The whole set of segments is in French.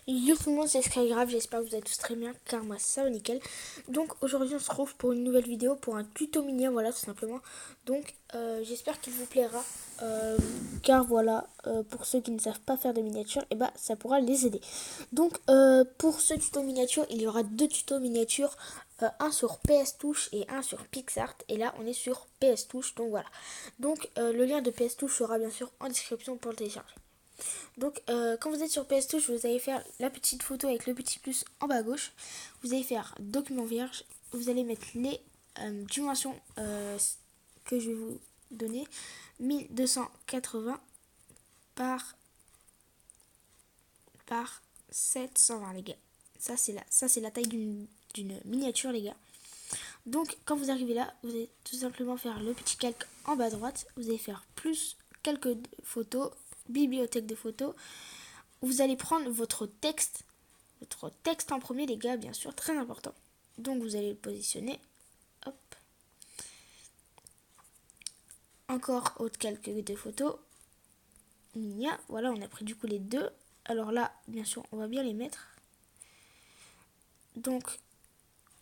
Yo tout le monde, c'est Skygrave, j'espère que vous allez tous très bien car moi ça va nickel. Donc aujourd'hui on se retrouve pour une nouvelle vidéo, pour un tuto miniature, voilà tout simplement. Donc j'espère qu'il vous plaira car voilà, pour ceux qui ne savent pas faire de miniatures, et bah ça pourra les aider. Donc pour ce tuto miniature, il y aura deux tutos miniatures, un sur PS Touch et un sur PixArt. Et là on est sur PS Touch, donc voilà. Donc le lien de PS Touch sera bien sûr en description pour le télécharger. Donc quand vous êtes sur PS Touch, vous allez faire la petite photo avec le petit plus en bas à gauche. Vous allez faire document vierge. Vous allez mettre les dimensions que je vais vous donner. 1280 par 720 les gars. Ça c'est la taille d'une miniature les gars. Donc quand vous arrivez là, vous allez tout simplement faire le petit calque en bas à droite. Vous allez faire plus quelques photos, bibliothèque de photos. Vous allez prendre votre texte en premier les gars, bien sûr, très important. Donc vous allez le positionner. Hop. Encore autre calque de photos. Voilà, on a pris du coup les deux. Alors là, bien sûr, on va bien les mettre. Donc,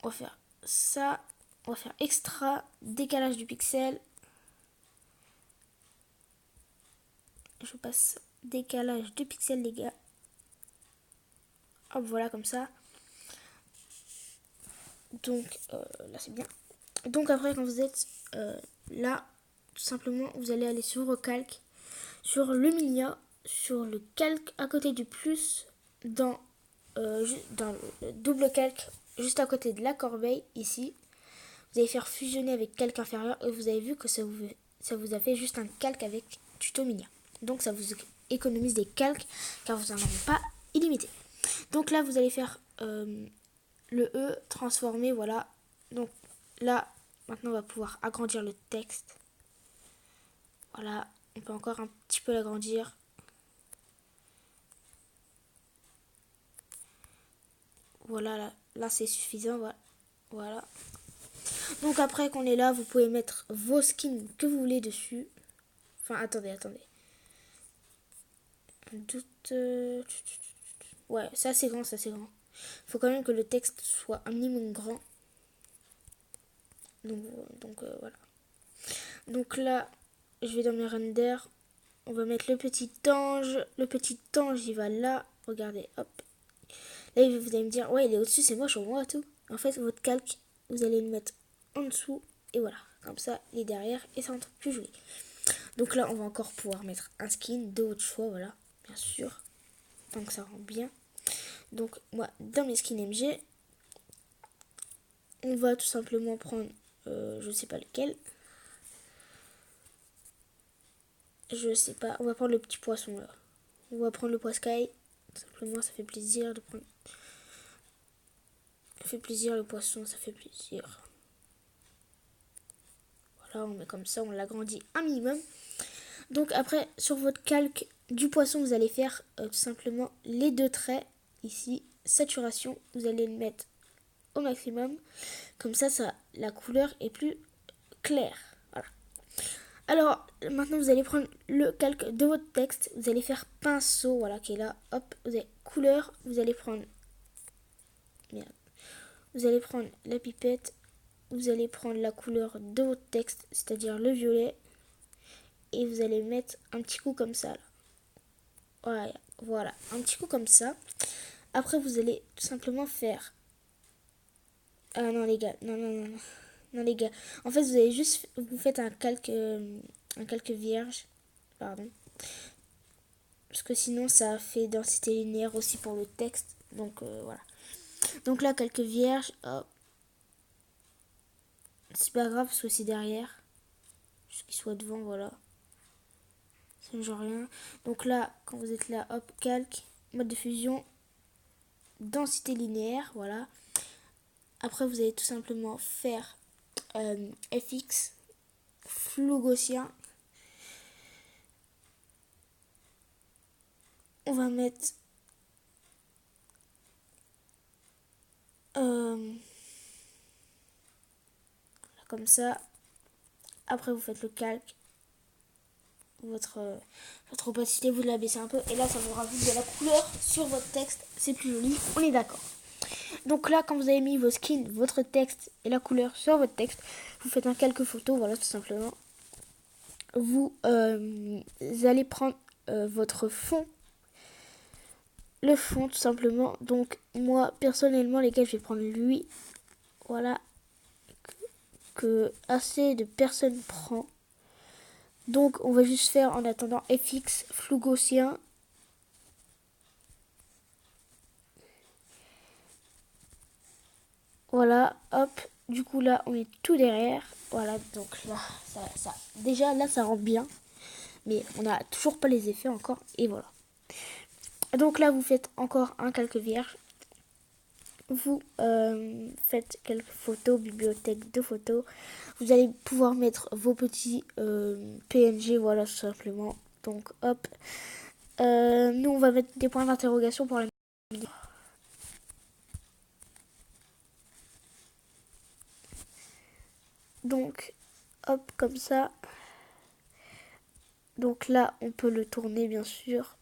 on va faire ça. On va faire extra, décalage du pixel. Je passe décalage de pixels les gars. Hop, voilà comme ça. Donc là c'est bien. Donc après quand vous êtes là, tout simplement vous allez aller sur Recalque, sur le Luminia, sur le calque à côté du plus, dans le double calque juste à côté de la corbeille ici. Vous allez faire fusionner avec calque inférieur et vous avez vu que ça vous a fait juste un calque avec tuto Minia. Donc ça vous économise des calques car vous n'en avez pas illimité. Donc là vous allez faire le E transformé, voilà. Donc là, maintenant on va pouvoir agrandir le texte. Voilà, on peut encore un petit peu l'agrandir. Voilà, là c'est suffisant, voilà. Donc après qu'on est là, vous pouvez mettre vos skins que vous voulez dessus. Enfin, attendez. Ouais, ça c'est grand. Il faut quand même que le texte soit un minimum grand. Donc voilà. Donc là, je vais dans mes renders. On va mettre le petit ange. Le petit ange, il va là. Regardez, hop. Là, vous allez me dire, ouais, il est au-dessus, c'est moche, on voit tout. En fait, votre calque, vous allez le mettre en dessous. Et voilà, comme ça, il est derrière et ça rentre plus joli. Donc là, on va encore pouvoir mettre un skin de votre choix, voilà, bien sûr. Tant que ça rend bien. Donc, moi, dans mes skins MG, on va tout simplement prendre, je sais pas lequel. Je sais pas, on va prendre le petit poisson là. On va prendre le poiscaille. Simplement, ça fait plaisir de prendre. Ça fait plaisir le poisson, ça fait plaisir. Voilà, on met comme ça, on l'agrandit un minimum. Donc après, sur votre calque du poisson, vous allez faire tout simplement les deux traits. Ici, saturation, vous allez le mettre au maximum. Comme ça, la couleur est plus claire. Voilà. Alors, maintenant, vous allez prendre le calque de votre texte. Vous allez faire pinceau, voilà, qui est là. Hop, vous avez couleur. Vous allez prendre... Merde. Vous allez prendre la pipette. Vous allez prendre la couleur de votre texte, c'est-à-dire le violet. Et vous allez mettre un petit coup comme ça, là. Voilà, un petit coup comme ça. Après, vous allez tout simplement faire... Ah non, les gars, non, les gars. En fait, vous allez juste... Vous faites un calque vierge. Pardon. Parce que sinon, ça fait densité linéaire aussi pour le texte. Donc, voilà. Donc là, calque vierge. Hop. C'est pas grave, parce que c'est derrière. Juste qu'il soit devant, voilà. Ça ne change rien. Donc là, quand vous êtes là, hop, calque. Mode de fusion. Densité linéaire, voilà. Après, vous allez tout simplement faire FX, flou gaussien. On va mettre comme ça. Après, vous faites le calque. votre opacité, vous la baissez un peu. Et là, ça vous rajoute de la couleur sur votre texte. C'est plus joli, on est d'accord. Donc là, quand vous avez mis vos skins, votre texte et la couleur sur votre texte, vous faites un quelques photos, voilà, tout simplement. Vous allez prendre votre fond, le fond tout simplement. Donc moi, personnellement, les gars, je vais prendre lui, voilà, que assez de personnes prend. Donc on va juste faire en attendant FX flou gaussien. Voilà, hop. Du coup là on est tout derrière. Voilà, donc là déjà là ça rentre bien. Mais on n'a toujours pas les effets encore. Et voilà. Donc là vous faites encore un calque vierge. Vous faites quelques photos, bibliothèque de photos. Vous allez pouvoir mettre vos petits PNG, voilà tout simplement. Donc hop. Nous on va mettre des points d'interrogation pour la vidéo. Donc hop comme ça. Donc là on peut le tourner bien sûr.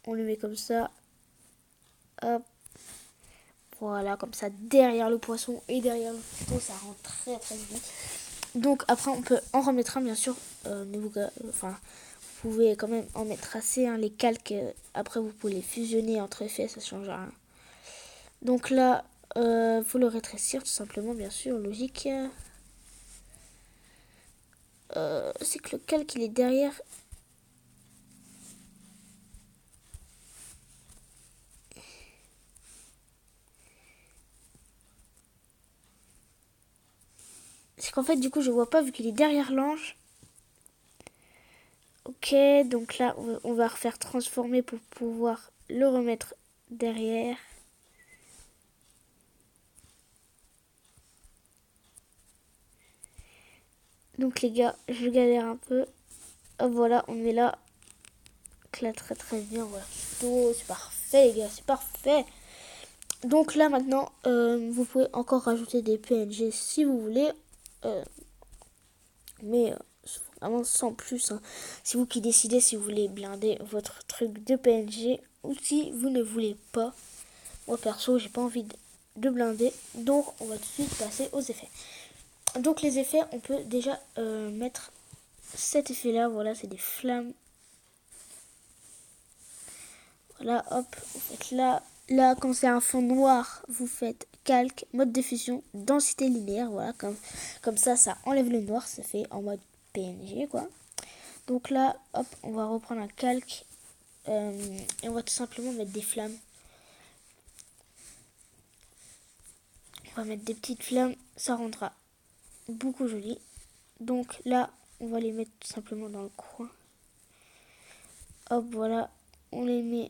On le met comme ça. Hop. Voilà, comme ça derrière le poisson et derrière le photo, ça rend très très joli. Donc après on peut en remettre un bien sûr. Enfin, vous pouvez quand même en mettre assez, hein, les calques. Après vous pouvez les fusionner entre effets, ça change rien. Donc là, faut le rétrécir tout simplement, bien sûr, logique. C'est que le calque il est derrière. C'est qu'en fait du coup je vois pas vu qu'il est derrière l'ange. Ok, donc là on va refaire transformer pour pouvoir le remettre derrière. Donc les gars, je galère un peu. Hop, voilà, on est là. Donc là, très très bien. Voilà, c'est parfait les gars, c'est parfait. Donc là maintenant, vous pouvez encore rajouter des PNG si vous voulez. Mais vraiment sans plus, hein. C'est vous qui décidez si vous voulez blinder votre truc de PNG ou si vous ne voulez pas. Moi perso, j'ai pas envie de blinder. Donc on va tout de suite passer aux effets. Donc les effets, on peut déjà mettre cet effet là. Voilà, c'est des flammes. Voilà, hop, vous faites là. Là, quand c'est un fond noir, vous faites calque, mode diffusion, densité linéaire. Voilà, comme ça enlève le noir. Ça fait en mode PNG, quoi. Donc là, hop, on va reprendre un calque. Et on va tout simplement mettre des flammes. On va mettre des petites flammes. Ça rendra beaucoup joli. Donc là, on va les mettre tout simplement dans le coin. Hop, voilà. On les met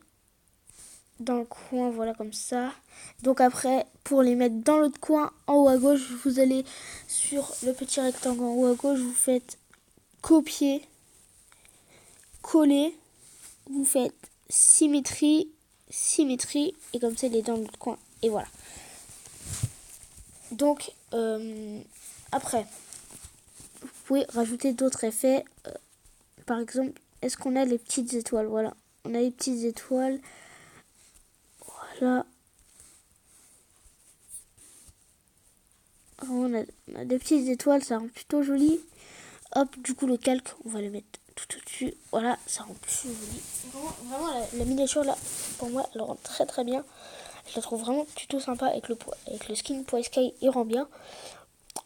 dans le coin, voilà, comme ça. Donc après, pour les mettre dans l'autre coin, en haut à gauche, vous allez sur le petit rectangle en haut à gauche, vous faites copier, coller, vous faites symétrie, symétrie, et comme ça, il est dans l'autre coin. Et voilà. Donc, après, vous pouvez rajouter d'autres effets. Par exemple, est-ce qu'on a les petites étoiles? Voilà, on a les petites étoiles. Voilà. On a des petites étoiles, ça rend plutôt joli. Hop, du coup le calque, on va le mettre tout au-dessus. Voilà, ça rend plus joli. Vraiment la miniature là, pour moi, elle rend très très bien. Je la trouve vraiment plutôt sympa avec le skin Poise Sky, il rend bien.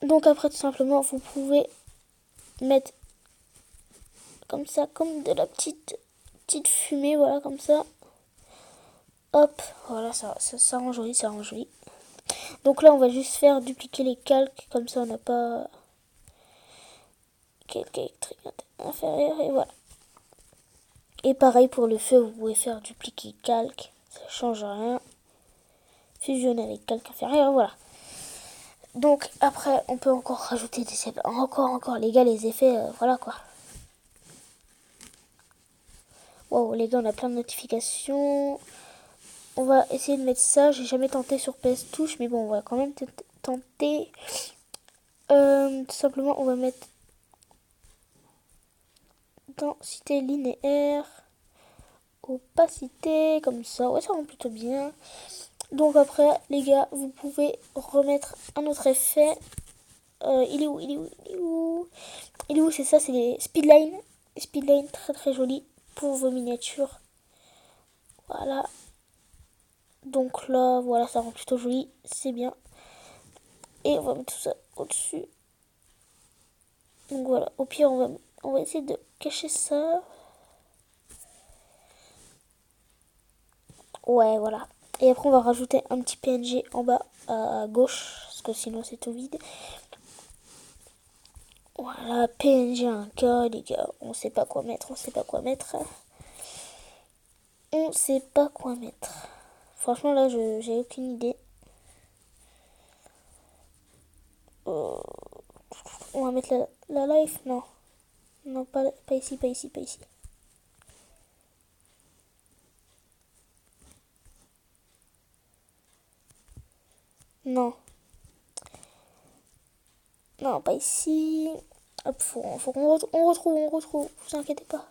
Donc après tout simplement, vous pouvez mettre comme ça, comme de la petite fumée, voilà, comme ça. Hop, voilà, ça rend joli, ça rend joli. Donc là, on va juste faire dupliquer les calques, comme ça on n'a pas calque électrique inférieur, et voilà. Et pareil pour le feu, vous pouvez faire dupliquer calque, ça change rien. Fusionner avec calque inférieur, voilà. Donc après, on peut encore rajouter des effets, encore les gars, les effets, voilà quoi. Wow, les gars, on a plein de notifications. On va essayer de mettre ça. J'ai jamais tenté sur PS Touch, mais bon, on va quand même tenter. Tout simplement, on va mettre intensité linéaire, opacité, comme ça. Ouais, ça rend plutôt bien. Donc après, les gars, vous pouvez remettre un autre effet. Il est où? Il est où? Il est où? Il est où? C'est ça, c'est les speedlines. Speedlines très très jolies pour vos miniatures. Voilà. Donc là, voilà, ça rend plutôt joli. C'est bien. Et on va mettre tout ça au-dessus. Donc voilà. Au pire, on va essayer de cacher ça. Ouais, voilà. Et après, on va rajouter un petit PNG en bas à gauche. Parce que sinon, c'est tout vide. Voilà, PNG un cas, les gars. On sait pas quoi mettre. On sait pas quoi mettre. On sait pas quoi mettre. Franchement, là, j'ai aucune idée. On va mettre la life. Non. Non, pas ici, pas ici, pas ici. Non. Non, pas ici. Hop, faut on retrouve. Vous inquiétez pas.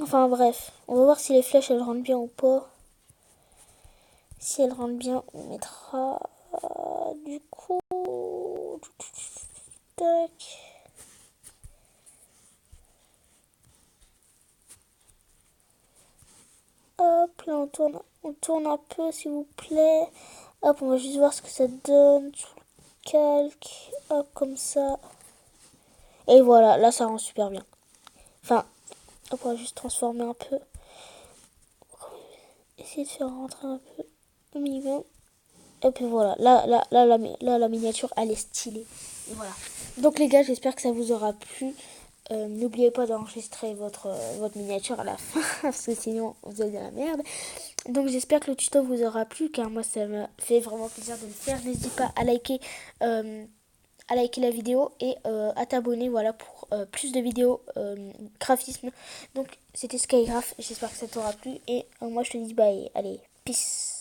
Enfin bref, on va voir si les flèches elles rentrent bien ou pas. Si elles rentrent bien, on mettra du coup. Tac. Hop, là on tourne un peu s'il vous plaît. Hop, on va juste voir ce que ça donne sur le calque. Hop, comme ça. Et voilà, là ça rend super bien. Enfin, on va juste transformer un peu. Essayer de faire rentrer un peu au minimum. Et puis voilà, là, la miniature, elle est stylée. Et voilà. Donc les gars, j'espère que ça vous aura plu. N'oubliez pas d'enregistrer votre miniature à la fin, parce que sinon vous avez de la merde. Donc j'espère que le tuto vous aura plu, car moi ça me fait vraiment plaisir de le faire. N'hésitez pas à liker la vidéo et à t'abonner, voilà, pour plus de vidéos graphisme. Donc c'était Skygraph, j'espère que ça t'aura plu. Et moi je te dis bye, allez, peace.